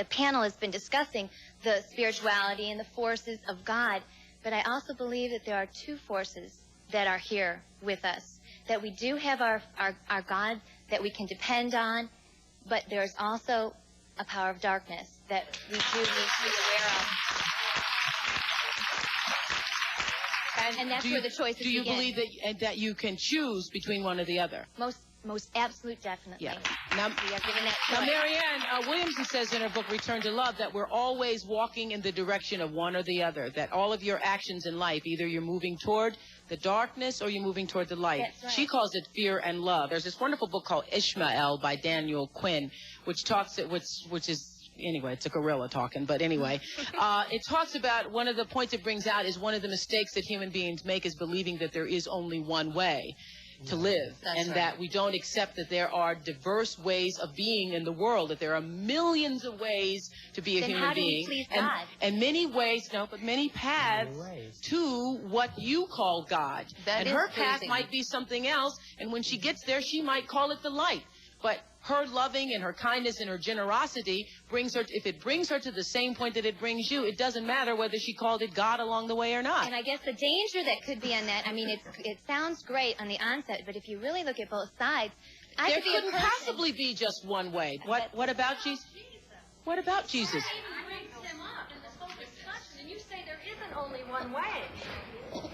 panel has been discussing the spirituality and the forces of God, but I also believe that there are two forces that are here with us, that we do have our God that we can depend on, but there's also a power of darkness that we do need to be aware of. And that's where the choices begin. Do you believe that you can choose between one or the other? Most absolute, definitely. Yeah. Now, we are given that choice. Now, Marianne Williamson says in her book, Return to Love, that we're always walking in the direction of one or the other, that all of your actions in life, either you're moving toward the darkness or you're moving toward the light. That's right. She calls it fear and love. There's this wonderful book called Ishmael by Daniel Quinn, which is, anyway, it's a gorilla talking, but anyway, it talks about one of the points it brings out is one of the mistakes that human beings make is believing that there is only one way to live. That's and right. That we don't accept that there are diverse ways of being in the world, that there are millions of ways to be a human being. Please God? And many ways, but many paths to what you call God. And her path might be something else, and when she gets there, she might call it the light. But her loving and her kindness and her generosity brings her, if it brings her to the same point that it brings you, it doesn't matter whether she called it God along the way or not. And I guess the danger that could be on that, I mean, it sounds great on the onset, but if you really look at both sides, there couldn't possibly be just one way. What about Jesus? What about Jesus? That even brings them up in this whole discussion, and you say there isn't only one way.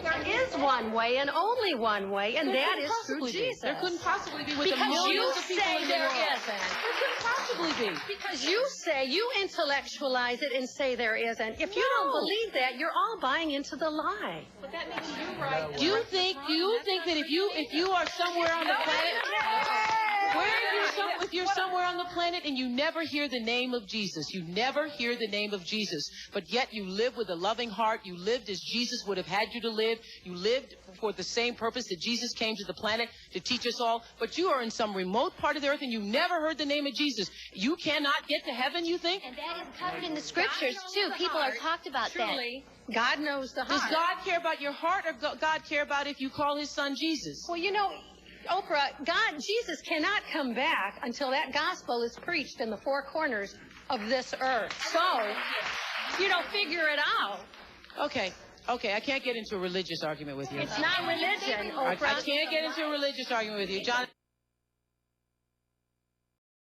There is one way and only one way, and that is through Jesus. There couldn't possibly be with the millions of people in the world. There couldn't possibly be. Because you intellectualize it and say there isn't. If you don't believe that, you're all buying into the lie. But that makes you right. Do you think that if you are somewhere on the planet, if you're somewhere on the planet and you never hear the name of Jesus, you never hear the name of Jesus, but yet you live with a loving heart, you lived as Jesus would have had you to live, you lived for the same purpose that Jesus came to the planet to teach us all, but you are in some remote part of the earth and you never heard the name of Jesus. You cannot get to heaven, you think? And that is covered in the scriptures, too. People are talked about Truly, that. God knows the heart. Does God care about your heart, or God care about if you call his son Jesus? Well, you know, Oprah, Jesus cannot come back until that gospel is preached in the four corners of this earth. So, figure it out. Okay, I can't get into a religious argument with you. It's not religion, Oprah. I can't get into a religious argument with you. John.